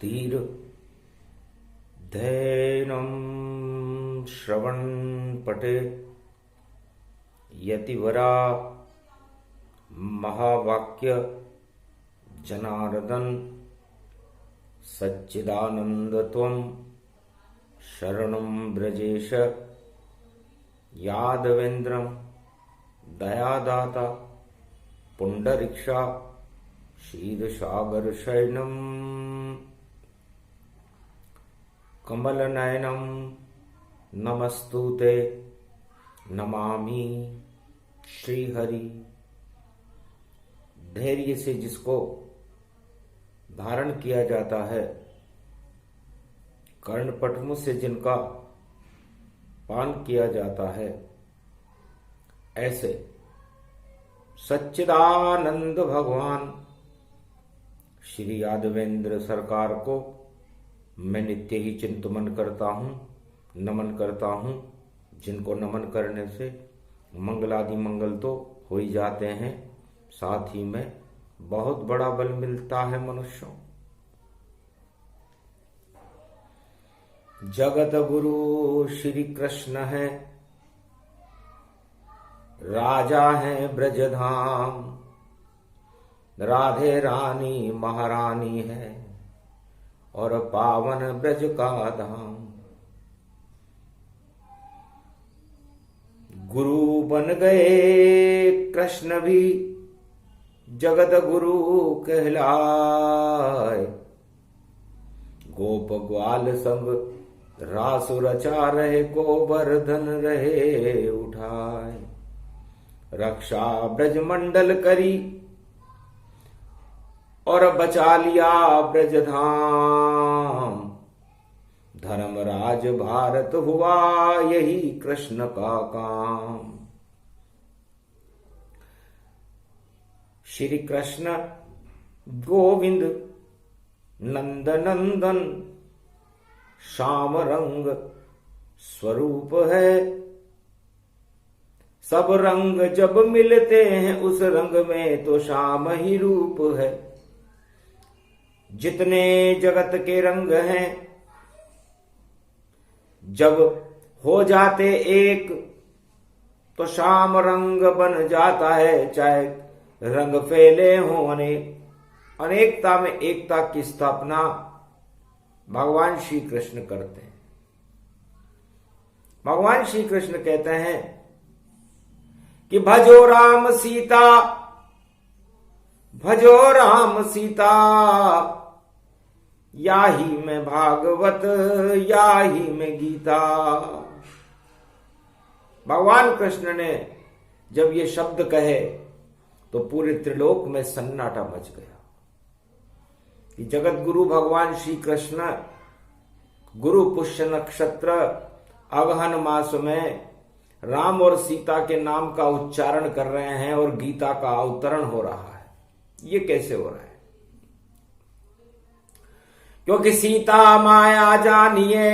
तीर धैनम श्रवण पटे यतिवरा महावाक्य जनार्दन सच्चिदानंदत्वं शरणं ब्रजेश यादवेन्द्रं दयादाता पुंडरीक्षा क्षीरसागर शयनम कमलनयनम नमस्तुते नमामि श्रीहरि। धैर्य से जिसको धारण किया जाता है, कर्णपटमु से जिनका पान किया जाता है, ऐसे सच्चिदानंद भगवान श्री यादवेंद्र सरकार को मैं नित्य ही चिंतन करता हूँ, नमन करता हूँ, जिनको नमन करने से मंगलादि मंगल तो हो ही जाते हैं, साथ ही में बहुत बड़ा बल मिलता है मनुष्यों। जगत गुरु श्री कृष्ण है, राजा है ब्रजधाम, राधे रानी महारानी है और पावन ब्रज का धाम। गुरु बन गए कृष्ण भी जगत गुरु कहलाए, गोप ग्वाल संग रास रचा रहे, गोवर्धन रहे उठाए। रक्षा ब्रज मंडल करी और बचा लिया ब्रज धाम, धर्मराज भारत हुआ यही कृष्ण का काम। श्री कृष्ण गोविंद नंद नंदन श्याम रंग स्वरूप है, सब रंग जब मिलते हैं उस रंग में तो श्याम ही रूप है। जितने जगत के रंग हैं जब हो जाते एक तो श्याम रंग बन जाता है, चाहे रंग फैले हो अनेक। अनेकता में एकता की स्थापना भगवान श्री कृष्ण करते हैं। भगवान श्री कृष्ण कहते हैं कि भजो राम सीता, भजो राम सीता, या ही में भागवत या ही में गीता। भगवान कृष्ण ने जब ये शब्द कहे तो पूरे त्रिलोक में सन्नाटा मच गया कि जगत गुरु भगवान श्री कृष्ण गुरु पुष्य नक्षत्र अगहन मास में राम और सीता के नाम का उच्चारण कर रहे हैं और गीता का अवतरण हो रहा है। ये कैसे हो रहा है? क्योंकि सीता माया जानिए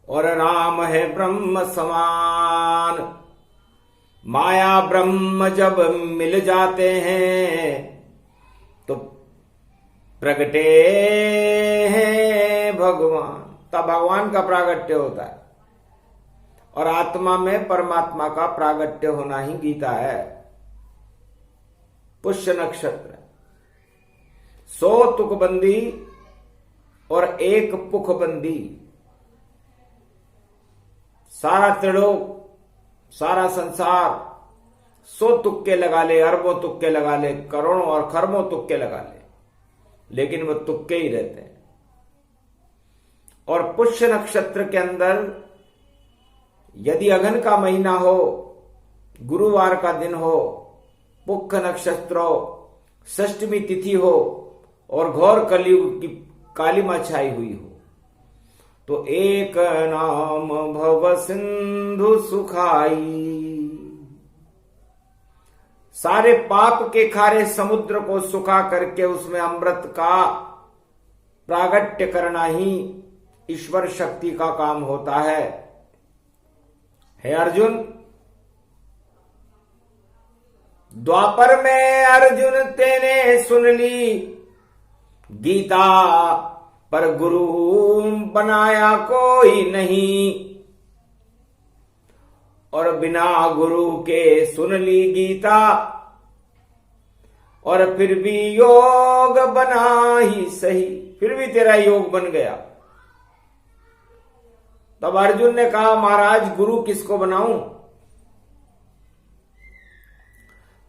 और राम है ब्रह्म समान। माया ब्रह्म जब मिल जाते हैं तो प्रगटे हैं भगवान, तब भगवान का प्रागट्य होता है और आत्मा में परमात्मा का प्रागट्य होना ही गीता है। पुष्य नक्षत्र 100 तुकबंदी और 1 पुखबंदी, सारा त्रिलोक सारा संसार 100 तुक्के लगा ले, अरबों तुक्के लगा ले, करोड़ों और खरबों तुक्के लगा ले, लेकिन वो तुक्के ही रहते हैं। और पुष्य नक्षत्र के अंदर यदि अघन का महीना हो, गुरुवार का दिन हो, पुख नक्षत्र हो, षष्ठमी तिथि हो और घोर कलयुग की कालिमा छाई हुई हो, तो एक नाम भव सिंधु सुखाई। सारे पाप के खारे समुद्र को सुखा करके उसमें अमृत का प्रागट्य करना ही ईश्वर शक्ति का काम होता है। हे अर्जुन, द्वापर में अर्जुन तेने सुन ली, गीता पर गुरु बनाया कोई नहीं, और बिना गुरु के सुन ली गीता, और फिर भी योग बना ही सही, फिर भी तेरा योग बन गया। तब अर्जुन ने कहा महाराज गुरु किसको बनाऊं?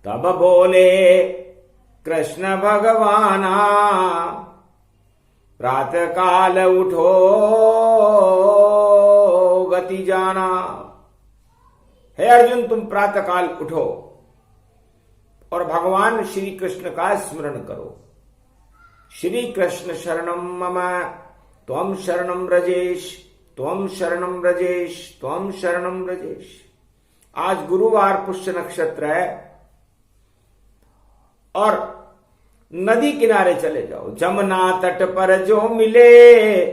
तब बोले कृष्ण भगवाना, प्रातः काल उठो गति जाना। हे अर्जुन तुम प्रातः काल उठो और भगवान श्री कृष्ण का स्मरण करो। श्री कृष्ण शरणम मम त्वं शरणम व्रजेश, त्वं शरणम व्रजेश, त्वं शरणम व्रजेश। आज गुरुवार पुष्य नक्षत्र है और नदी किनारे चले जाओ, जमुना तट पर जो मिले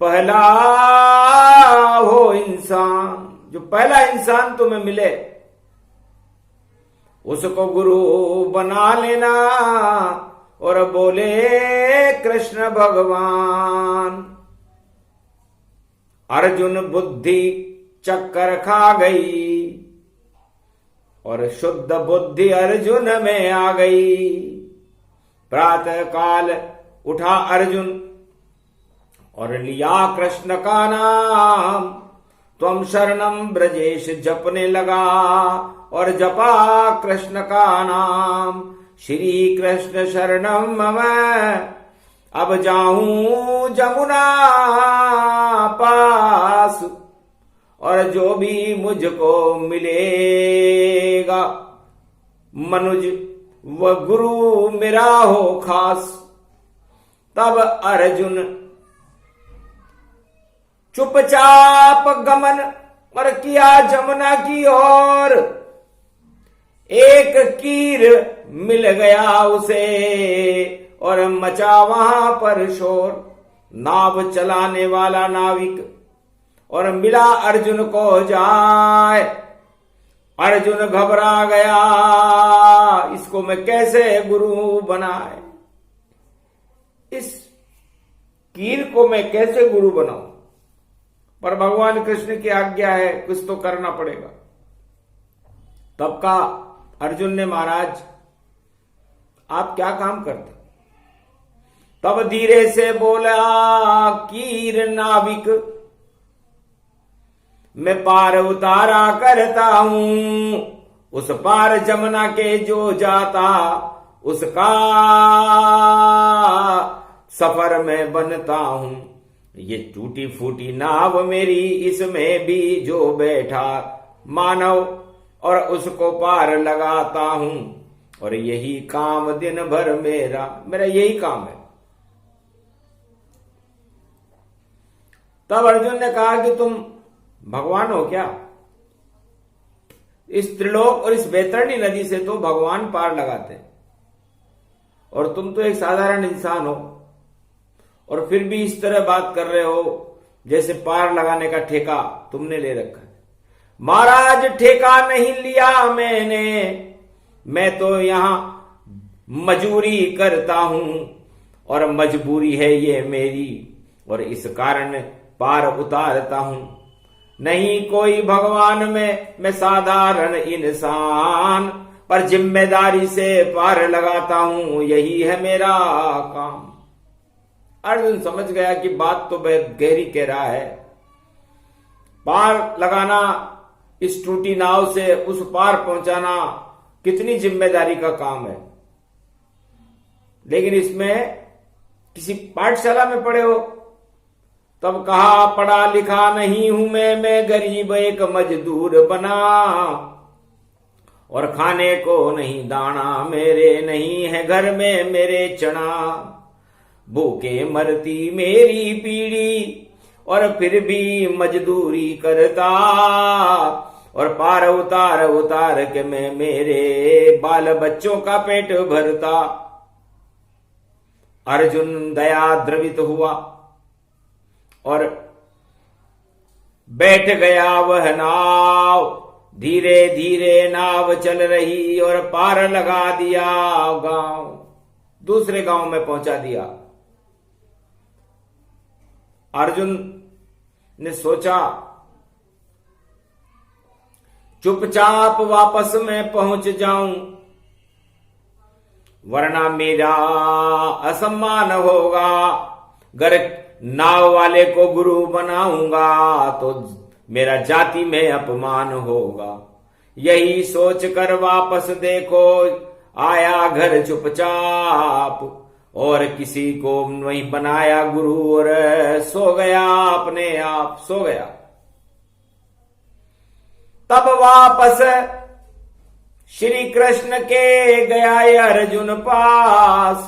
पहला हो इंसान, जो पहला इंसान तुम्हें मिले उसको गुरु बना लेना और बोले कृष्ण भगवान। अर्जुन बुद्धि चक्कर खा गई और शुद्ध बुद्धि अर्जुन में आ गई। प्रातः काल उठा अर्जुन और लिया कृष्ण का नाम, त्वं शरणम ब्रजेश जपने लगा और जपा कृष्ण का नाम। श्री कृष्ण शरणम मम, अब जाऊं जमुना पास, और जो भी मुझको मिलेगा मनुज वह गुरु मेरा हो खास। तब अर्जुन चुपचाप गमन और किया जमुना की ओर। एक कीर मिल गया उसे और मचा वहां पर शोर। नाव चलाने वाला नाविक और मिला अर्जुन को जाए। अर्जुन घबरा गया, इसको मैं कैसे गुरु बनाए, इस कीर को मैं कैसे गुरु बनाऊं। पर भगवान कृष्ण की आज्ञा है, कुछ तो करना पड़ेगा। तब का अर्जुन ने महाराज आप क्या काम करते? तब धीरे से बोला कीर नाविक, मैं पार उतारा करता हूं, उस पार जमुना के जो जाता उसका सफर में बनता हूं। ये टूटी फूटी नाव मेरी, इसमें भी जो बैठा मानव और उसको पार लगाता हूं। और यही काम दिन भर मेरा यही काम है। तब अर्जुन ने कहा कि तुम भगवान हो क्या? इस त्रिलोक और इस बैतरणी नदी से तो भगवान पार लगाते हैं और तुम तो एक साधारण इंसान हो, और फिर भी इस तरह बात कर रहे हो जैसे पार लगाने का ठेका तुमने ले रखा है। महाराज ठेका नहीं लिया मैंने, मैं तो यहां मजूरी करता हूं और मजबूरी है ये मेरी, और इस कारण पार उतारता हूं। नहीं कोई भगवान में, मैं साधारण इंसान, पर जिम्मेदारी से पार लगाता हूं, यही है मेरा काम। अर्जुन समझ गया कि बात तो बहुत गहरी कह रहा है। पार लगाना, इस टूटी नाव से उस पार पहुंचाना कितनी जिम्मेदारी का काम है। लेकिन इसमें किसी पाठशाला में पढ़े हो? तब कहा पढ़ा लिखा नहीं हूं मैं गरीब एक मजदूर बना, और खाने को नहीं दाना मेरे, नहीं है घर में मेरे चना। भूखे मरती मेरी पीढ़ी और फिर भी मजदूरी करता, और पार उतार उतार के मैं मेरे बाल बच्चों का पेट भरता। अर्जुन दया द्रवित हुआ और बैठ गया वह नाव। धीरे धीरे नाव चल रही और पार लगा दिया गांव। दूसरे गांव में पहुंचा दिया। अर्जुन ने सोचा चुपचाप वापस मैं पहुंच जाऊं, वरना मेरा असम्मान होगा। अगर नाव वाले को गुरु बनाऊंगा तो मेरा जाति में अपमान होगा। यही सोच कर वापस देखो आया घर चुपचाप, और किसी को नहीं बनाया गुरु, और सो गया अपने आप, सो गया। तब वापस श्री कृष्ण के गया अर्जुन पास,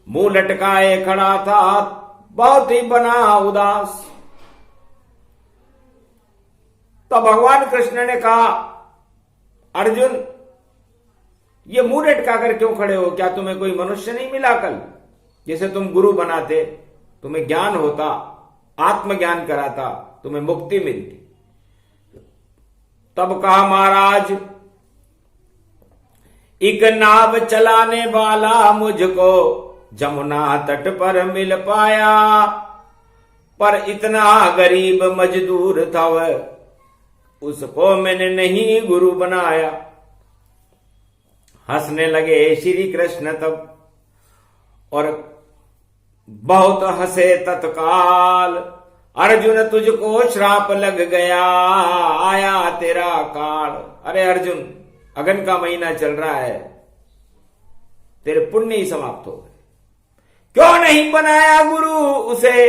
मुंह लटकाए खड़ा था, बहुत ही बना उदास। तो भगवान कृष्ण ने कहा, अर्जुन ये मुंह लटका कर क्यों खड़े हो? क्या तुम्हें कोई मनुष्य नहीं मिला कल जैसे तुम गुरु बनाते, तुम्हें ज्ञान होता, आत्मज्ञान कराता, तुम्हें मुक्ति मिलती? तब कहा, महाराज एक नाव चलाने वाला मुझको जमुना तट पर मिल पाया, पर इतना गरीब मजदूर था वह, उसको मैंने नहीं गुरु बनाया। हंसने लगे श्री कृष्ण तब, और बहुत हंसे तत्काल। अर्जुन तुझको श्राप लग गया, आया तेरा काल। अरे अर्जुन, अगन का महीना चल रहा है, तेरे पुण्य ही समाप्त हो गए। क्यों नहीं बनाया गुरु उसे?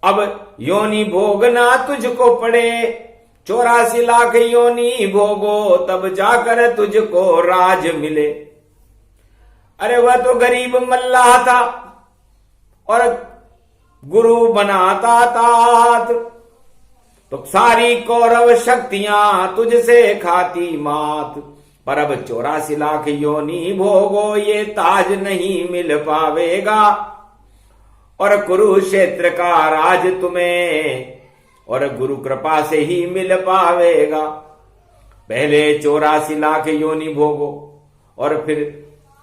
अब योनि भोगना तुझको पड़े, 84 लाख योनि भोगो, तब जाकर तुझको राज मिले। अरे वह तो गरीब मल्लाह था और गुरु बनाता तात, तो सारी कौरव शक्तियां तुझसे खाती मात। पर अब 84 लाख योनि भोगो, ये ताज नहीं मिल पावेगा, और कुरुक्षेत्र का राज तुम्हें और गुरु कृपा से ही मिल पावेगा। पहले 84 लाख योनि भोगो और फिर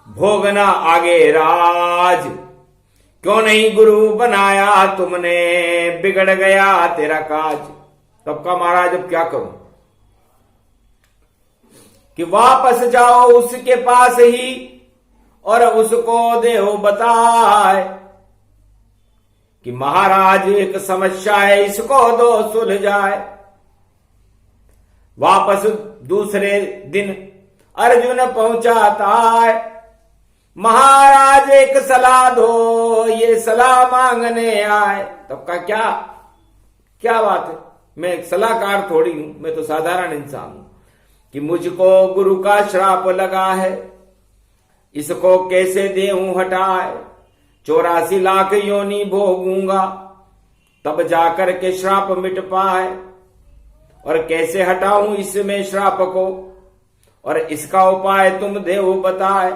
भोगना आगे राज। क्यों नहीं गुरु बनाया तुमने, बिगड़ गया तेरा काज। तब का महाराज अब क्या करूं कि वापस जाओ उसके पास ही और उसको देहो बताए कि महाराज एक समस्या है, इसको दो सुलझाए। वापस दूसरे दिन अर्जुन पहुंचाता है, महाराज एक सलाह दो, ये सलाह मांगने आए। तब का क्या बात है, मैं एक सलाहकार थोड़ी हूं, मैं तो साधारण इंसान हूं कि मुझको गुरु का श्राप लगा है, इसको कैसे देऊं हटाए। 84 लाख योनि भोगूंगा तब जाकर के श्राप मिट पाए, और कैसे हटाऊं इसमें श्राप को, और इसका उपाय तुम देव बताए।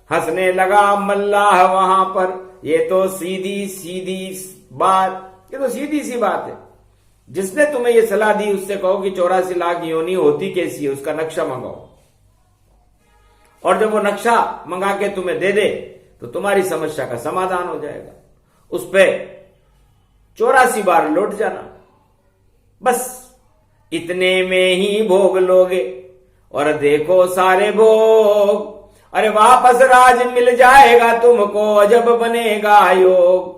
हंसने लगा मल्लाह वहां पर, ये तो सीधी बात, ये तो सीधी सी बात है। जिसने तुम्हें ये सलाह दी उससे कहो कि 84 लाख योनि होती कैसी है, उसका नक्शा मंगाओ, और जब वो नक्शा मंगा के तुम्हें दे दे तो तुम्हारी समस्या का समाधान हो जाएगा। उस पे 84 बार लौट जाना, बस इतने में ही भोग लोगे और देखो सारे भोग। अरे वापस राज मिल जाएगा तुमको, जब बनेगा योग।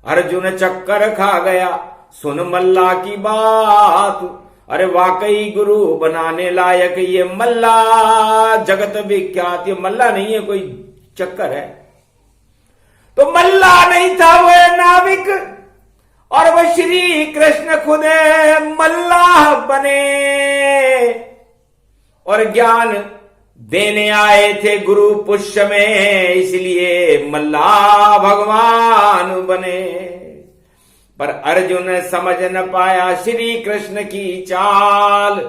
अर्जुन चक्कर खा गया सुन मल्ला की बात, अरे वाकई गुरु बनाने लायक ये मल्ला जगत विख्यात। ये मल्ला नहीं है कोई चक्कर है। तो मल्ला नहीं था वह नाविक, और वह श्री कृष्ण खुद मल्लाह बने, और ज्ञान देने आए थे गुरु पुष्य में, इसलिए मल्लाह भगवान बने। पर अर्जुन समझ न पाया श्री कृष्ण की चाल,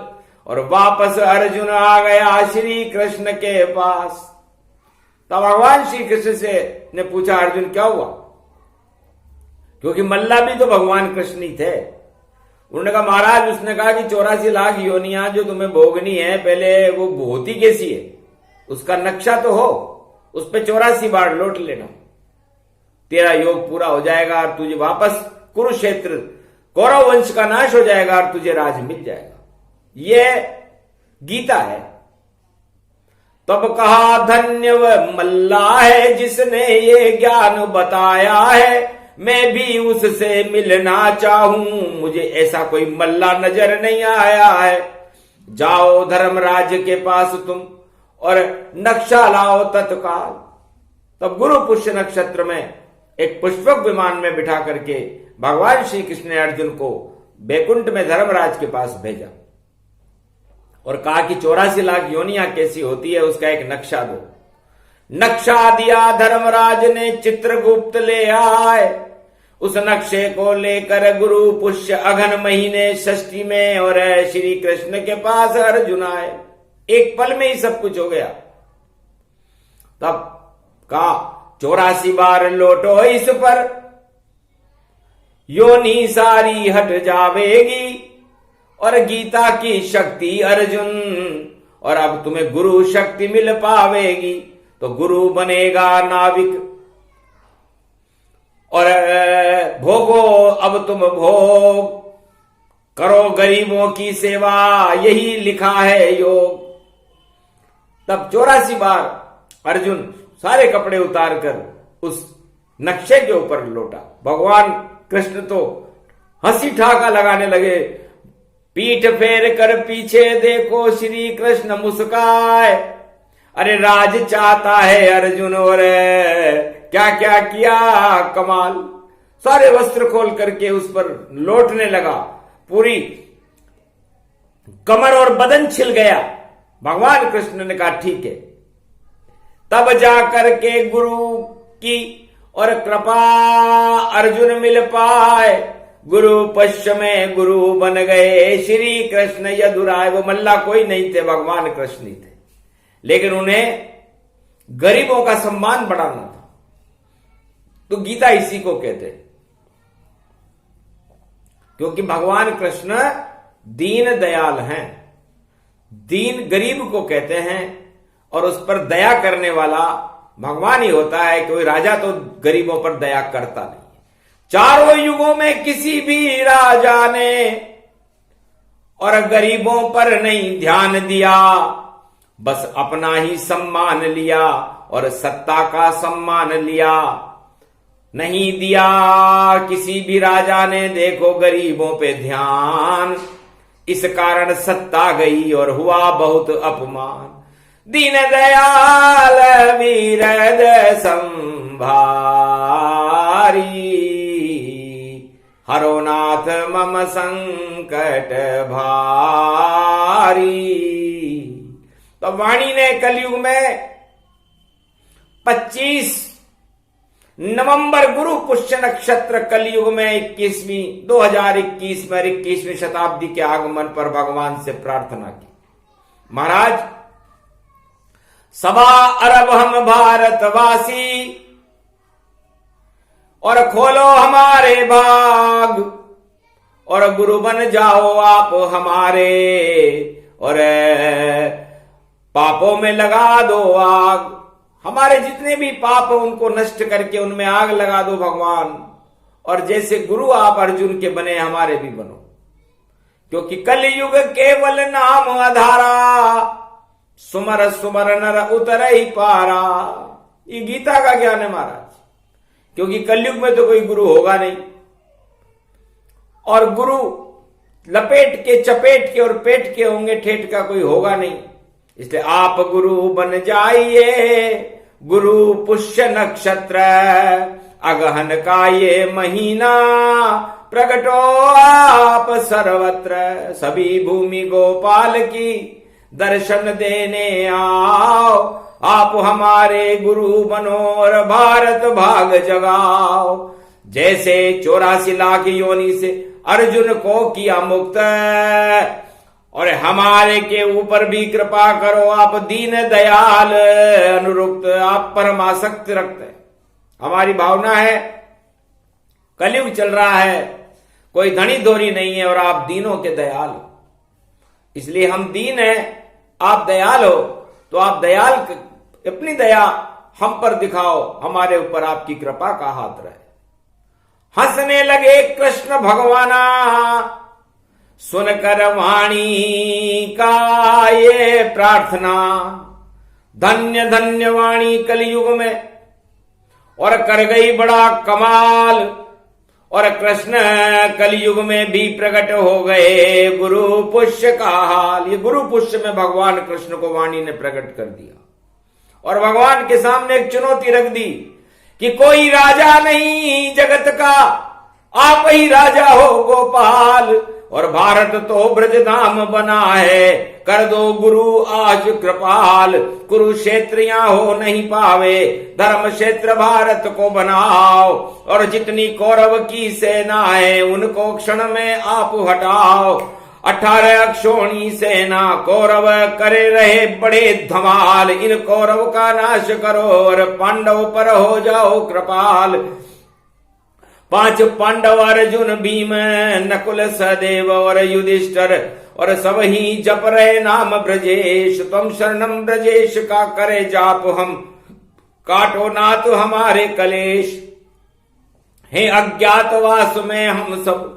और वापस अर्जुन आ गया श्री कृष्ण के पास। तब भगवान श्री कृष्ण से ने पूछा, अर्जुन क्या हुआ? क्योंकि मल्ला भी तो भगवान कृष्ण ही थे। उन्होंने कहा, महाराज उसने कहा कि 84 लाख योनियां जो तुम्हें भोगनी है, पहले वो होती कैसी है, उसका नक्शा तो हो। उस पे 84 बार लौट लेना, तेरा योग पूरा हो जाएगा और तुझे वापस कुरुक्षेत्र कौरव वंश का नाश हो जाएगा और तुझे राज मिल जाएगा। यह गीता है। तब कहा धन्य वह मल्ला है जिसने ये ज्ञान बताया है, मैं भी उससे मिलना चाहूं, मुझे ऐसा कोई मल्ला नजर नहीं आया है। जाओ धर्मराज के पास तुम और नक्शा लाओ तत्काल। तब गुरु पुष्य नक्षत्र में एक पुष्पक विमान में बिठा करके भगवान श्री कृष्ण ने अर्जुन को बैकुंठ में धर्मराज के पास भेजा और कहा कि 84 लाख योनियां कैसी होती है उसका एक नक्शा दो। नक्शा दिया धर्मराज ने, चित्रगुप्त ले आए। उस नक्शे को लेकर गुरु पुष्य अघन महीने षष्ठी में और श्री कृष्ण के पास अर्जुन आए। एक पल में ही सब कुछ हो गया। तब कहा 84 बार लौटो इस पर, योनि सारी हट जावेगी और गीता की शक्ति अर्जुन, और अब तुम्हें गुरु शक्ति मिल पावेगी। तो गुरु बनेगा नाविक और भोगो अब तुम भोग, करो गरीबों की सेवा, यही लिखा है योग। तब 84 बार अर्जुन सारे कपड़े उतारकर उस नक्शे के ऊपर लौटा। भगवान कृष्ण तो हंसी ठहाका लगाने लगे। पीठ फेर कर पीछे देखो श्री कृष्ण मुस्काए, अरे राज चाहता है अर्जुन और क्या क्या किया कमाल। सारे वस्त्र खोल करके उस पर लौटने लगा, पूरी कमर और बदन छिल गया। भगवान कृष्ण ने कहा ठीक है। तब जाकर के गुरु की और कृपा अर्जुन मिल पाए, गुरु पश्च में गुरु बन गए श्री कृष्ण यदुराय। वो मल्ला कोई नहीं थे, भगवान कृष्ण ही थे, लेकिन उन्हें गरीबों का सम्मान बढ़ाना था। तो गीता इसी को कहते हैं, क्योंकि भगवान कृष्ण दीन दयाल हैं। दीन गरीब को कहते हैं और उस पर दया करने वाला भगवान ही होता है। कोई राजा तो गरीबों पर दया करता नहीं। चारों युगों में किसी भी राजा ने और गरीबों पर नहीं ध्यान दिया, बस अपना ही सम्मान लिया और सत्ता का सम्मान लिया। नहीं दिया किसी भी राजा ने देखो गरीबों पे ध्यान, इस कारण सत्ता गई और हुआ बहुत अपमान। दीन दयाल वीर संभारी, हरो नाथ मम संकट भारी। तो वाणी ने कलयुग में 25 नवंबर गुरु पुष्य नक्षत्र कलयुग में 2021 में 21वीं शताब्दी के आगमन पर भगवान से प्रार्थना की, महाराज 1.25 अरब हम भारतवासी और खोलो हमारे भाग और गुरु बन जाओ आप हमारे और पापों में लगा दो आग। हमारे जितने भी पाप उनको नष्ट करके उनमें आग लगा दो भगवान, और जैसे गुरु आप अर्जुन के बने हमारे भी बनो, क्योंकि कलयुग केवल नाम आधारा, सुमर सुमर नर उतर ही पारा। ये गीता का ज्ञान है महाराज, क्योंकि कलयुग में तो कोई गुरु होगा नहीं, और गुरु लपेट के चपेट के और पेट के होंगे, ठेठ का कोई होगा नहीं। इसलिए आप गुरु बन जाइए। गुरु पुष्य नक्षत्र अगहन का ये महीना, प्रगटो आप सर्वत्र, सभी भूमि गोपाल की दर्शन देने आओ। आप हमारे गुरु बनो और भारत भाग जगाओ। जैसे 84 लाख योनि से अर्जुन को किया मुक्त, और हमारे के ऊपर भी कृपा करो। आप दीन दयाल अनुरुक्त, आप परमासक्त रखते हैं। हमारी भावना है, कलयुग चल रहा है, कोई धनी धोरी नहीं है और आप दीनों के दयाल हो, इसलिए हम दीन हैं, आप दयाल हो। तो आप दयाल अपनी दया हम पर दिखाओ, हमारे ऊपर आपकी कृपा का हाथ रहे। हंसने लगे कृष्ण भगवाना, सुनकर वाणी का ये प्रार्थना। धन्य धन्य वाणी कलयुग में, और कर गई बड़ा कमाल। और कृष्ण कलयुग में भी प्रकट हो गए, गुरु पुष्य का हाल। ये गुरु पुष्य में भगवान कृष्ण को वाणी ने प्रकट कर दिया, और भगवान के सामने एक चुनौती रख दी कि कोई राजा नहीं जगत का, आप ही राजा हो गोपाल। और भारत तो ब्रजधाम बना है, कर दो गुरु आज कृपाल। कुरुक्षेत्र यहाँ हो नहीं पावे, धर्म क्षेत्र भारत को बनाओ। और जितनी कौरव की सेना है, उनको क्षण में आप हटाओ। 18 अक्षोणी सेना कौरव करे रहे बड़े धमाल। इन कौरव का नाश करो और पांडव पर हो जाओ कृपाल। 5 पांडव अर्जुन भीम नकुल सहदेव और युधिष्ठिर, और सब ही जप रहे नाम ब्रजेश। तुम शरणम ब्रजेश का करे जाप, हम काटो नाथ हमारे कलेश। हे अज्ञातवास में हम सब,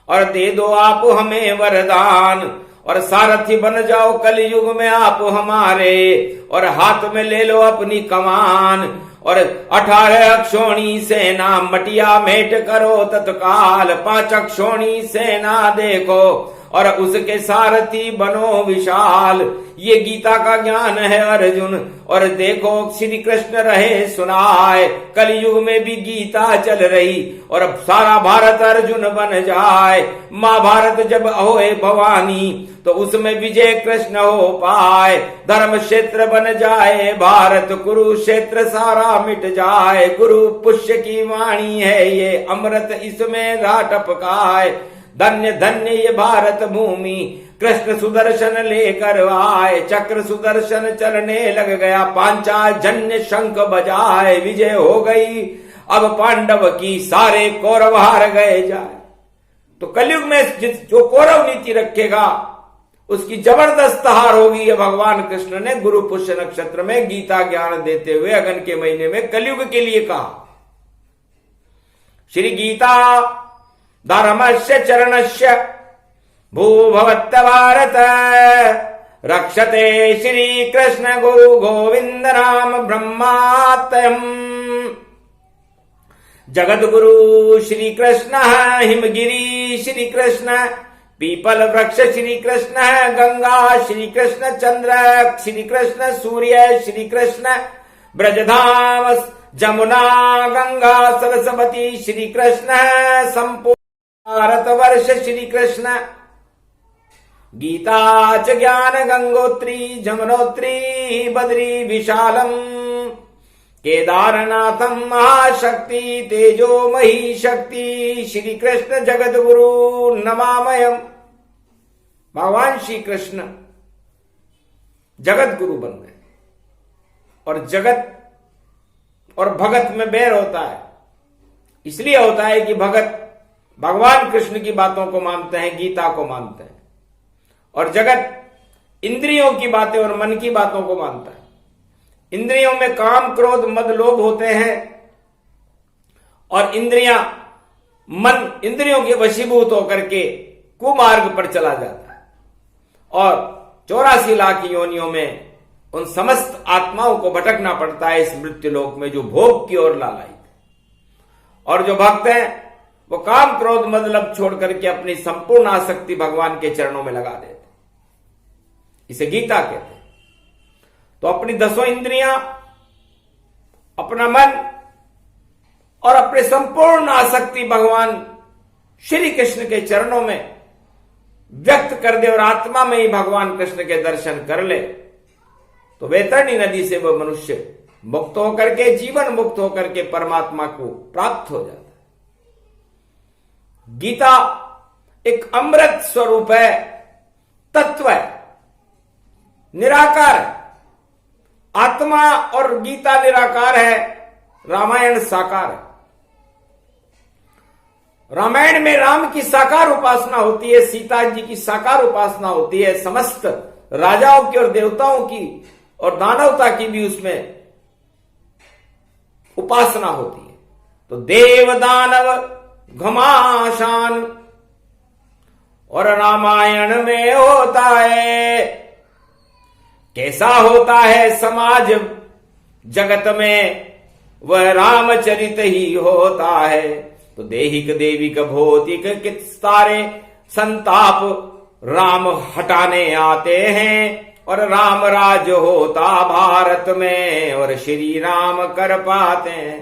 और दे दो आप हमें वरदान। और सारथी बन जाओ कलयुग में आप हमारे, और हाथ में ले लो अपनी कमान। और 18 अक्षोणी सेना मटिया मेट करो तत्काल। 5 अक्षोणी सेना देखो, और उसके सारथी बनो विशाल। ये गीता का ज्ञान है अर्जुन, और देखो श्री कृष्ण रहे सुनाए। कलयुग में भी गीता चल रही, और अब सारा भारत अर्जुन बन जाए। महाभारत जब होए भवानी, तो उसमें विजय कृष्ण हो पाए। धर्म क्षेत्र बन जाए भारत, कुरुक्षेत्र सारा मिट जाए। गुरु पुष्य की वाणी है ये, अमृत इसमें राह टपकाए। धन्य धन्य ये भारत भूमि, कृष्ण सुदर्शन लेकर आए। चक्र सुदर्शन चलने लग गया, पांचाजन्य शंख बजाए। विजय हो गई अब पांडव की, सारे कौरव हार गए जाए। तो कलयुग में जो कौरव नीति रखेगा, उसकी जबरदस्त हार होगी। ये भगवान कृष्ण ने गुरु पुष्य नक्षत्र में गीता ज्ञान देते हुए अगन के महीने में कलयुग के लिए कहा। श्री गीता धर्मस्य चरणस्य भूभवत्त भारत, रक्षते श्री कृष्ण गुरु गोविंद नाम ब्रह्मात्मयम्। जगत गुरु श्री कृष्ण हिमगिरी श्री कृष्ण, पीपल वृक्ष श्री कृष्ण, गंगा श्री कृष्ण, चंद्र श्री कृष्ण, सूर्य श्री कृष्ण, ब्रजधाम जमुना गंगा सरस्वती श्री कृष्ण, संपूर्ण भारतवर्ष श्री कृष्ण। गीता च ज्ञान गंगोत्री जमुनोत्री बद्री विशालम, केदारनाथम महाशक्ति तेजोमयी शक्ति श्री कृष्ण जगत गुरु नमामयम। भगवान श्री कृष्ण जगत गुरु बन गए, और जगत और भगत में बैर होता है। इसलिए होता है कि भगत भगवान कृष्ण की बातों को मानते हैं, गीता को मानते हैं, और जगत इंद्रियों की बातें और मन की बातों को मानता है। इंद्रियों में काम क्रोध मद लोभ होते हैं, और मन इंद्रियों के वशीभूत होकर के कुमार्ग पर चला जाता है। और 84 लाख योनियों में उन समस्त आत्माओं को भटकना पड़ता है इस मृत्यु लोक में, जो भोग की ओर लालायित है। और जो भक्त हैं वो काम क्रोध मद लोभ छोड़ करके अपनी संपूर्ण आसक्ति भगवान के चरणों में लगा देते, इसे गीता कहते हैं। तो अपनी 10 इंद्रियां, अपना मन और अपने संपूर्ण आसक्ति भगवान श्री कृष्ण के चरणों में व्यक्त कर दे, और आत्मा में ही भगवान कृष्ण के दर्शन कर ले, तो वैतरणी नदी से वह मनुष्य मुक्त होकर के, जीवन मुक्त होकर के परमात्मा को प्राप्त हो जाता है। गीता एक अमृत स्वरूप है, तत्व है, निराकार है। आत्मा और गीता निराकार है, रामायण साकार है। रामायण में राम की साकार उपासना होती है, सीता जी की साकार उपासना होती है, समस्त राजाओं की और देवताओं की और दानवता की भी उसमें उपासना होती है। तो देव दानव घमासान और रामायण में होता है। कैसा होता है समाज जगत में, वह रामचरित ही होता है। तो देहिक देविक भौतिक कित सारे संताप राम हटाने आते हैं और राम राज होता भारत में और श्री राम कर पाते हैं।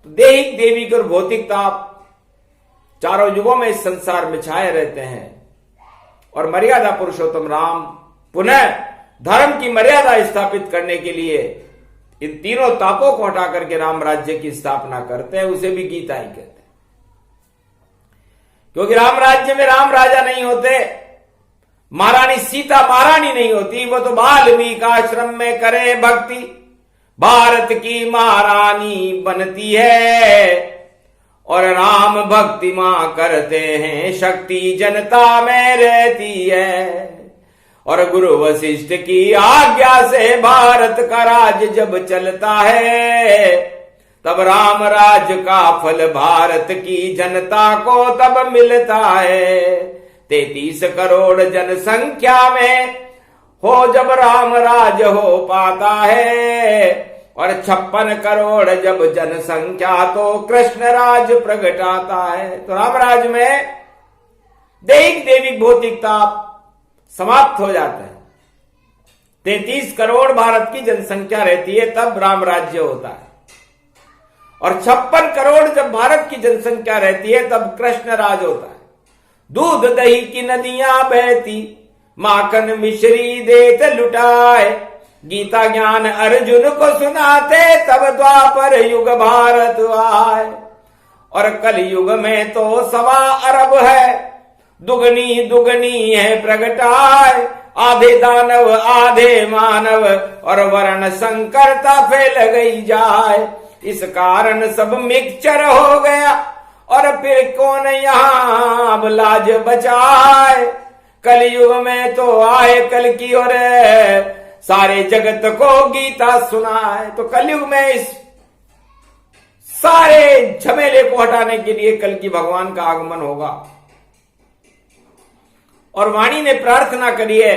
तो देहिक देविक और भौतिक ताप चारों युगों में इस संसार में छाए रहते हैं और मर्यादा पुरुषोत्तम राम पुनः धर्म की मर्यादा स्थापित करने के लिए इन तीनों तापों को हटा करके राम राज्य की स्थापना करते हैं। उसे भी गीता ही कहते हैं, क्योंकि राम राज्य में राम राजा नहीं होते, महारानी सीता महारानी नहीं होती, वो तो वाल्मीकि आश्रम में करे भक्ति भारत की महारानी बनती है और राम भक्ति मां करते हैं शक्ति जनता में रहती है। और गुरु वशिष्ठ की आज्ञा से भारत का राज जब चलता है तब राम राज का फल भारत की जनता को तब मिलता है। 33 करोड़ जनसंख्या में हो जब राम राज हो पाता है और 56 करोड़ जब जनसंख्या तो कृष्ण राज प्रगटाता है। तो राम राज में दैहिक देविक भौतिक ताप समाप्त हो जाता है। 33 करोड़ भारत की जनसंख्या रहती है तब राम राज्य होता है और 56 करोड़ जब भारत की जनसंख्या रहती है तब कृष्ण राज होता है। दूध दही की नदियां बहती माखन मिश्री देत लुटाए, गीता ज्ञान अर्जुन को सुनाते तब द्वापर युग भारत आए। और कल युग में तो 1.25 अरब है, दुगनी दुगनी है प्रगटाए, आधे दानव आधे मानव और वर्ण संकरता फैल गई जाए। इस कारण सब मिक्सचर हो गया और फिर कौन यहाँ अब लाज बचाए। कलयुग में तो आए कल की और सारे जगत को गीता सुनाए। तो कलयुग में इस सारे झमेले को हटाने के लिए कल की भगवान का आगमन होगा। और वाणी ने प्रार्थना करी है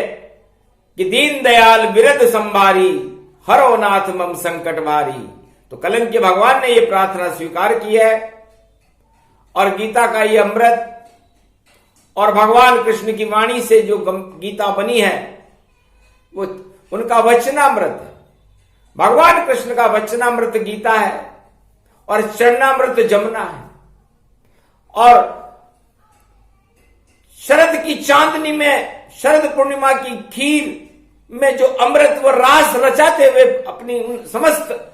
कि दीन दयाल बिरद संभारी, हरो नाथ मम संकट भारी। तो कलंक के भगवान ने यह प्रार्थना स्वीकार की है और गीता का ये अमृत और भगवान कृष्ण की वाणी से जो गीता बनी है वो उनका वचनामृत है। भगवान कृष्ण का वचनामृत गीता है और चरणामृत जमुना है। और शरद की चांदनी में, शरद पूर्णिमा की खीर में जो अमृत व रास रचाते हुए अपनी समस्त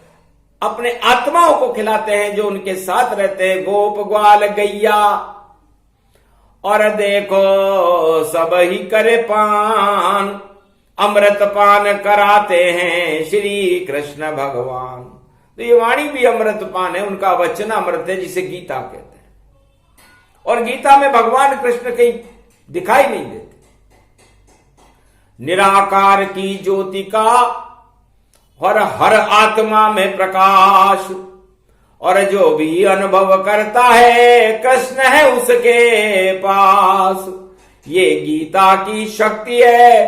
अपने आत्माओं को खिलाते हैं जो उनके साथ रहते हैं, गोप ग्वाल गैया। और देखो सब ही करे पान, अमृत पान कराते हैं श्री कृष्ण भगवान। तो ये वाणी भी अमृत पान है, उनका वचन अमृत है जिसे गीता कहते हैं। और गीता में भगवान कृष्ण कहीं दिखाई नहीं देते। निराकार की ज्योति का और हर आत्मा में प्रकाश, और जो भी अनुभव करता है कृष्ण है उसके पास। ये गीता की शक्ति है,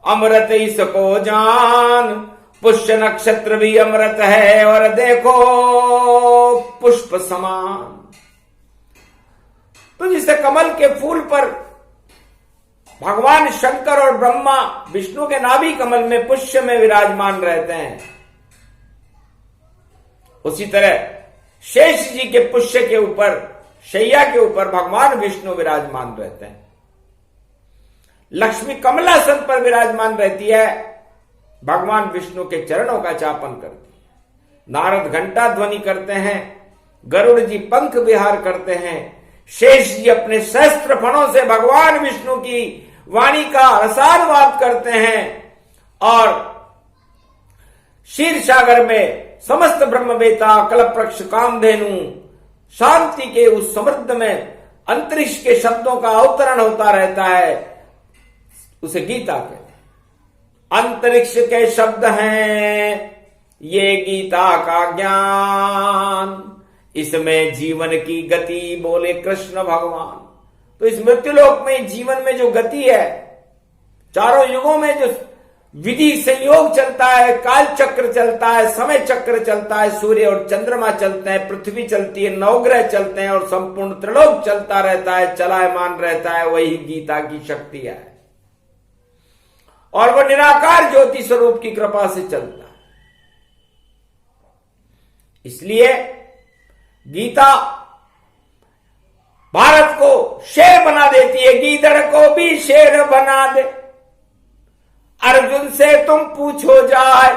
अमृत इसको जान। पुष्य नक्षत्र भी अमृत है और देखो पुष्प समान। तो जिसे कमल के फूल पर भगवान शंकर और ब्रह्मा विष्णु के नाभि कमल में पुष्य में विराजमान रहते हैं, उसी तरह शेष जी के पुष्य के ऊपर, शैया के ऊपर भगवान विष्णु विराजमान रहते हैं। लक्ष्मी कमलासन पर विराजमान रहती है, भगवान विष्णु के चरणों का चापन करती है। नारद घंटा ध्वनि करते हैं, गरुड़ जी पंख विहार करते हैं, शेष जी अपने शस्त्र फणों से भगवान विष्णु की वाणी का रसानुवाद करते हैं। और क्षीर सागर में समस्त ब्रह्मवेता कल्पवृक्ष कामधेनु शांति के उस समृद्ध में अंतरिक्ष के शब्दों का अवतरण होता रहता है, उसे गीता कहते हैं। अंतरिक्ष के शब्द हैं ये गीता का ज्ञान, इसमें जीवन की गति, बोले कृष्ण भगवान। तो इस मृत्युलोक में, जीवन में जो गति है, चारों युगों में जो विधि संयोग चलता है, काल चक्र चलता है, समय चक्र चलता है, सूर्य और चंद्रमा चलते हैं, पृथ्वी चलती है, नवग्रह चलते हैं और संपूर्ण त्रिलोक चलता रहता है, चलायमान रहता है, वही गीता की शक्ति है। और वह निराकार ज्योति स्वरूप की कृपा से चलता है। इसलिए गीता भारत को शेर बना देती है, गीदड़ को भी शेर बना दे। अर्जुन से तुम पूछो जाए,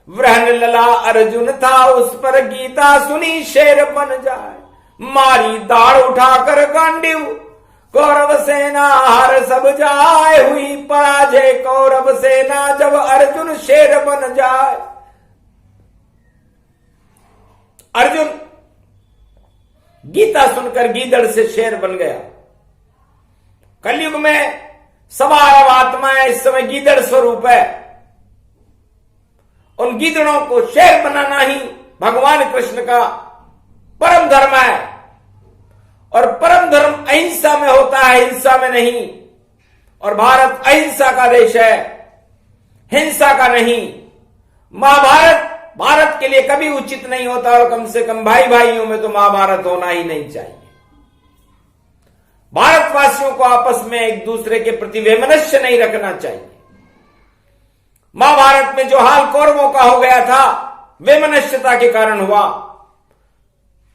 वृहन लला अर्जुन था, उस पर गीता सुनी शेर बन जाए। मारी दाढ़ उठाकर गांडीव, कौरव सेना हर सब जाए, हुई पराजय कौरव सेना जब अर्जुन शेर बन जाए। अर्जुन गीता सुनकर गीदड़ से शेर बन गया। कलयुग में सवारव आत्माएं इस समय गीदड़ स्वरूप है। उन गीदड़ों को शेर बनाना ही भगवान कृष्ण का परम धर्म है। और परम धर्म अहिंसा में होता है, हिंसा में नहीं। और भारत अहिंसा का देश है, हिंसा का नहीं। महाभारत भारत के लिए कभी उचित नहीं होता, और कम से कम भाई भाइयों में तो महाभारत होना ही नहीं चाहिए। भारतवासियों को आपस में एक दूसरे के प्रति वैमनस्य नहीं रखना चाहिए। महाभारत में जो हाल कौरवों का हो गया था, वैमनस्यता के कारण हुआ,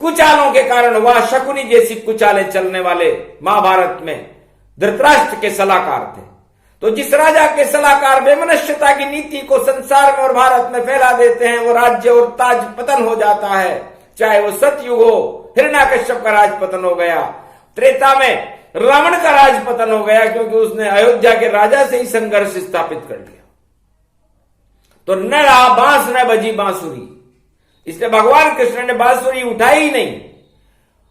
कुचालों के कारण हुआ। शकुनी जैसी कुचालें चलने वाले महाभारत में धृतराष्ट्र के सलाहकार थे। तो जिस राजा के सलाहकार वैमनस्यता की नीति को संसार में और भारत में फैला देते हैं, वो राज्य और ताज पतन हो जाता है। चाहे वो सतयुग हो, हिरण्याकश्यप का राज पतन हो गया। त्रेता में रावण का राज पतन हो गया, क्योंकि उसने अयोध्या के राजा से ही संघर्ष स्थापित कर दिया। तो न रहा बांस न बजी बांसुरी। इसलिए भगवान कृष्ण ने बांसुरी उठाई ही नहीं,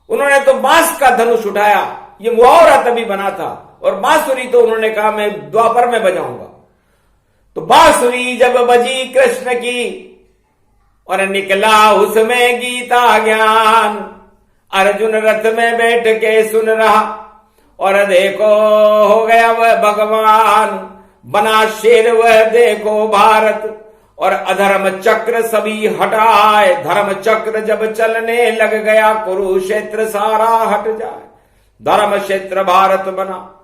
उन्होंने तो बांस का धनुष उठाया। ये मुहावरा तभी बना था। और बांसुरी तो उन्होंने कहा मैं द्वापर में बजाऊंगा। तो बांसुरी जब बजी कृष्ण की, और निकला उसमें गीता ज्ञान। अर्जुन रथ में बैठ के सुन रहा, और देखो हो गया वह भगवान। बना शेर वह देखो भारत, और अधर्म चक्र सभी हटाए। धर्म चक्र जब चलने लग गया, कुरुक्षेत्र सारा हट जाए। धर्म क्षेत्र भारत बना,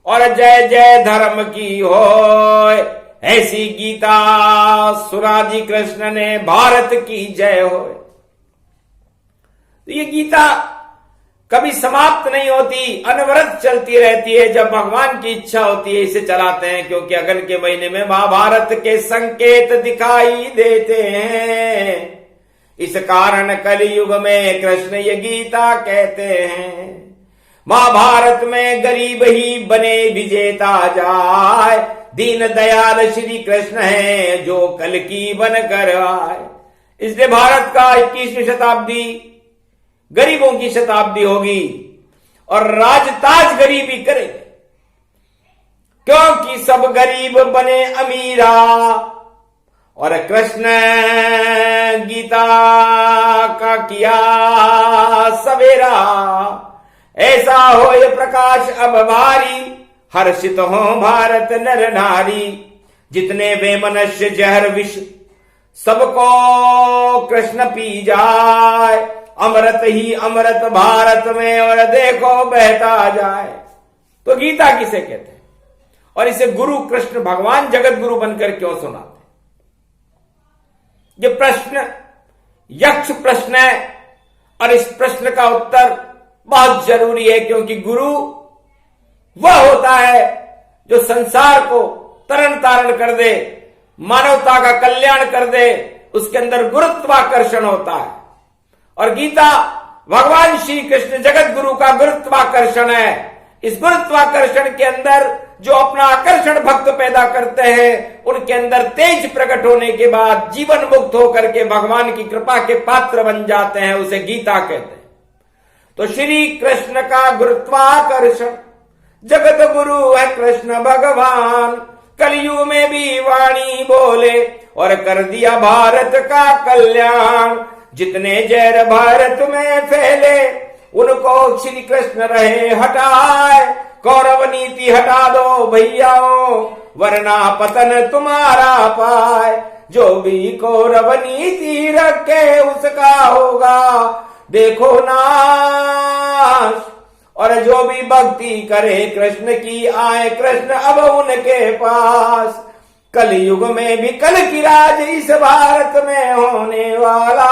और जय जय धर्म की होय। ऐसी गीता सुना दी कृष्ण ने, भारत की जय होय। तो ये गीता कभी समाप्त नहीं होती, अनवरत चलती रहती है। जब भगवान की इच्छा होती है इसे चलाते हैं, क्योंकि अगन के महीने में महाभारत के संकेत दिखाई देते हैं। इस कारण कलयुग में कृष्ण ये गीता कहते हैं। महाभारत में गरीब ही बने विजेता जाए। दीन दयाल श्री कृष्ण है जो कल की बनकर आए। इसलिए भारत का 21वीं शताब्दी गरीबों की शताब्दी होगी, और राजताज गरीबी करे, क्योंकि सब गरीब बने अमीरा। और कृष्ण गीता का किया सवेरा। ऐसा हो ये प्रकाश अब भारी, हर्षित हो भारत नर नारी। जितने बेमनुष्य जहर विष, सबको कृष्ण पी जाए। अमृत ही अमृत भारत में, और देखो बहता जाए। तो गीता किसे कहते हैं, और इसे गुरु कृष्ण भगवान जगत गुरु बनकर क्यों सुनाते हैं? ये प्रश्न यक्ष प्रश्न है, और इस प्रश्न का उत्तर बहुत जरूरी है, क्योंकि गुरु वह होता है जो संसार को तरण तारण कर दे, मानवता का कल्याण कर दे। उसके अंदर गुरुत्वाकर्षण होता है, और गीता भगवान श्री कृष्ण जगत गुरु का गुरुत्वाकर्षण है। इस गुरुत्वाकर्षण के अंदर जो अपना आकर्षण भक्त पैदा करते हैं, उनके अंदर तेज प्रकट होने के बाद जीवन मुक्त होकर के भगवान की कृपा के पात्र बन जाते हैं, उसे गीता कहते हैं। तो श्री कृष्ण का गुरुत्वाकर्षण, जगत गुरु है कृष्ण भगवान। कलयुग में भी वाणी बोले और कर दिया भारत का कल्याण। जितने जहर भारत में फैले उनको श्री कृष्ण रहे हटाए। कौरव नीति हटा दो भैयाओं वरना पतन तुम्हारा पाए। जो भी कौरव नीति रखे उसका होगा देखो नाश। और जो भी भक्ति करे कृष्ण की आए कृष्ण अब उनके पास। कलयुग में भी कल की राज इस भारत में होने वाला।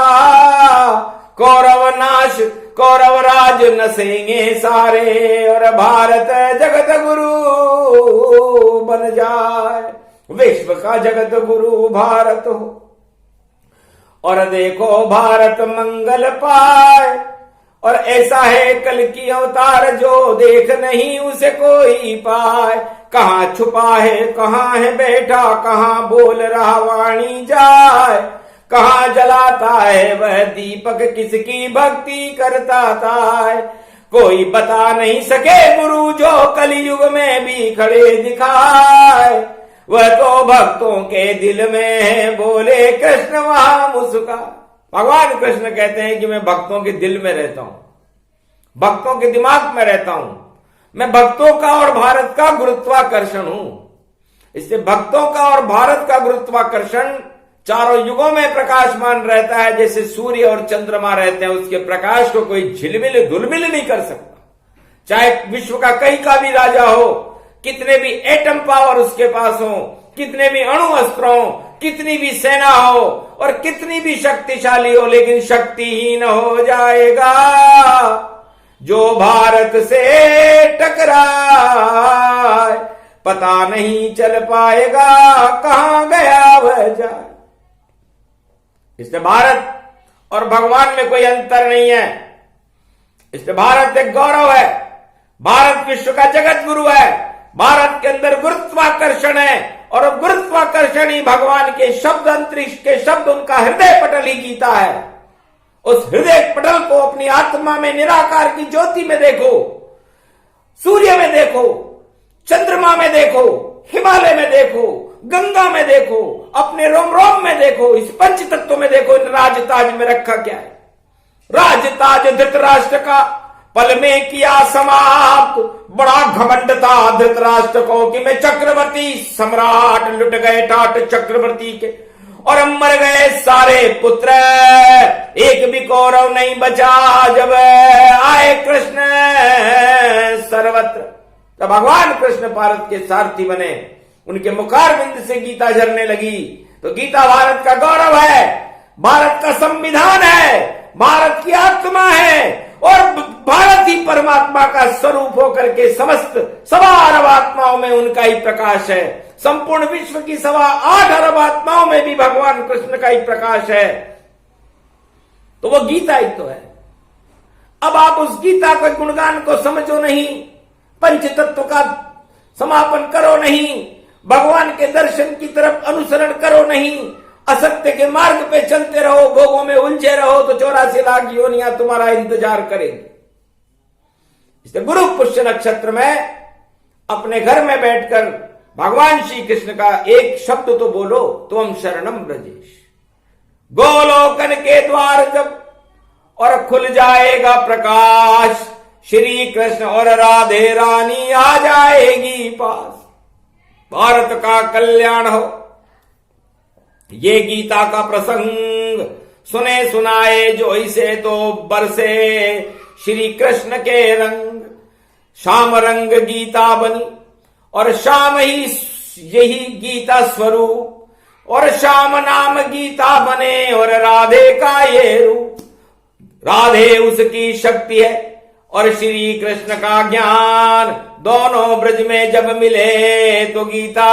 कौरव नाश कौरव राज नसेंगे सारे और भारत जगत गुरु बन जाए। विश्व का जगत गुरु भारत हो और देखो भारत मंगल पाए। और ऐसा है कल की अवतार जो देख नहीं उसे कोई पाए। कहाँ छुपा है कहाँ है बैठा कहाँ बोल रहा वाणी जाए। कहाँ जलाता है वह दीपक किसकी भक्ति करता था। कोई बता नहीं सके गुरु जो कलयुग में भी खड़े दिखाए। वह तो भक्तों के दिल में है बोले कृष्ण वहां मुस्का। भगवान कृष्ण कहते हैं कि मैं भक्तों के दिल में रहता हूं भक्तों के दिमाग में रहता हूं। मैं भक्तों का और भारत का गुरुत्वाकर्षण हूं। इससे भक्तों का और भारत का गुरुत्वाकर्षण चारों युगों में प्रकाशमान रहता है। जैसे सूर्य और चंद्रमा रहते हैं उसके प्रकाश को कोई झिलमिल धुलमिल नहीं कर सकता। चाहे विश्व का कहीं का भी राजा हो कितने भी एटम पावर उसके पास हो कितने भी अणु अस्त्र हो कितनी भी सेना हो और कितनी भी शक्तिशाली हो लेकिन शक्तिहीन हो जाएगा जो भारत से टकराए। पता नहीं चल पाएगा कहां गया वह जाए। इसलिए भारत और भगवान में कोई अंतर नहीं है। इसलिए भारत एक गौरव है। भारत विश्व का जगत गुरु है। भारत के अंदर गुरुत्वाकर्षण है और गुरुत्वाकर्षण ही भगवान के शब्द अंतरिक्ष के शब्द उनका हृदय पटल ही गीता है। उस हृदय पटल को अपनी आत्मा में निराकार की ज्योति में देखो सूर्य में देखो चंद्रमा में देखो हिमालय में देखो गंगा में देखो अपने रोम रोम में देखो इस पंच तत्व में देखो। इन राजताज में रखा क्या है। राजताज धृतराष्ट्र का पल में किया समाप्त। बड़ा घमंड था धृतराष्ट्र को कि मैं चक्रवर्ती सम्राट लुट गए टाट चक्रवर्ती के और मर गए सारे पुत्र एक भी कौरव नहीं बचा। जब आए कृष्ण सर्वत्र तब भगवान कृष्ण भारत के सारथी बने। उनके मुखारबिंद से गीता झरने लगी। तो गीता भारत का गौरव है भारत का संविधान है भारत की आत्मा है और भारत ही परमात्मा का स्वरूप होकर के समस्त 8 अरब आत्माओं में उनका ही प्रकाश है। संपूर्ण विश्व की 8 अरब आत्माओं में भी भगवान कृष्ण का ही प्रकाश है। तो वो गीता ही तो है। अब आप उस गीता के गुणगान को समझो नहीं पंच तत्व का समापन करो नहीं भगवान के दर्शन की तरफ अनुसरण करो नहीं असत्य के मार्ग पे चलते रहो भोगों में उलझे रहो तो 84 लाख योनियां तुम्हारा इंतजार करेंगे। इसलिए गुरु पुष्य नक्षत्र में अपने घर में बैठकर भगवान श्री कृष्ण का एक शब्द तो बोलो तुम शरणम ब्रजेश। गोलोकन के द्वार जब और खुल जाएगा प्रकाश श्री कृष्ण और राधे रानी आ जाएगी पास। भारत का कल्याण हो। ये गीता का प्रसंग सुने सुनाए जो इसे तो बरसे श्री कृष्ण के रंग। श्याम रंग गीता बनी और श्याम ही यही गीता स्वरूप और श्याम नाम गीता बने और राधे का ये रूप। राधे उसकी शक्ति है और श्री कृष्ण का ज्ञान। दोनों ब्रज में जब मिले तो गीता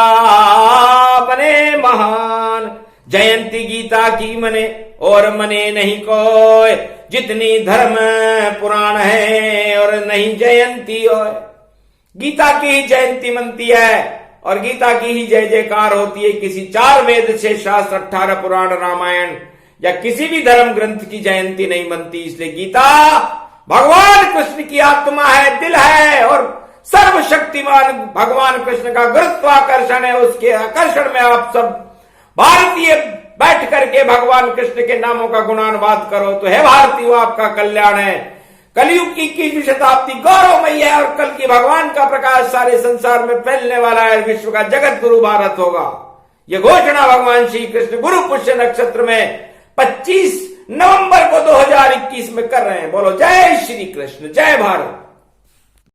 बने महान। जयंती गीता की मने और मने नहीं कोई। जितनी धर्म पुराण है और नहीं जयंती हो। गीता की ही जयंती मनती है और गीता की ही जय जयकार होती है। किसी 4 वेद 6 शास्त्र 18 पुराण रामायण या किसी भी धर्म ग्रंथ की जयंती नहीं मनती। इसलिए गीता भगवान कृष्ण की आत्मा है दिल है और सर्वशक्तिमान भगवान कृष्ण का गुरुत्वाकर्षण है, उसके आकर्षण में आप सब भारतीय बैठ करके भगवान कृष्ण के नामों का गुणानुवाद करो तो हे भारतीय आपका कल्याण है। कलयुग की 21वीं शताब्दी गौरवमयी है और कल की भगवान का प्रकाश सारे संसार में फैलने वाला है। विश्व का जगत गुरु भारत होगा। यह घोषणा भगवान श्री कृष्ण गुरु पुष्य नक्षत्र में 25 नवंबर को 2021 में कर रहे हैं। बोलो जय श्री कृष्ण, जय भारत।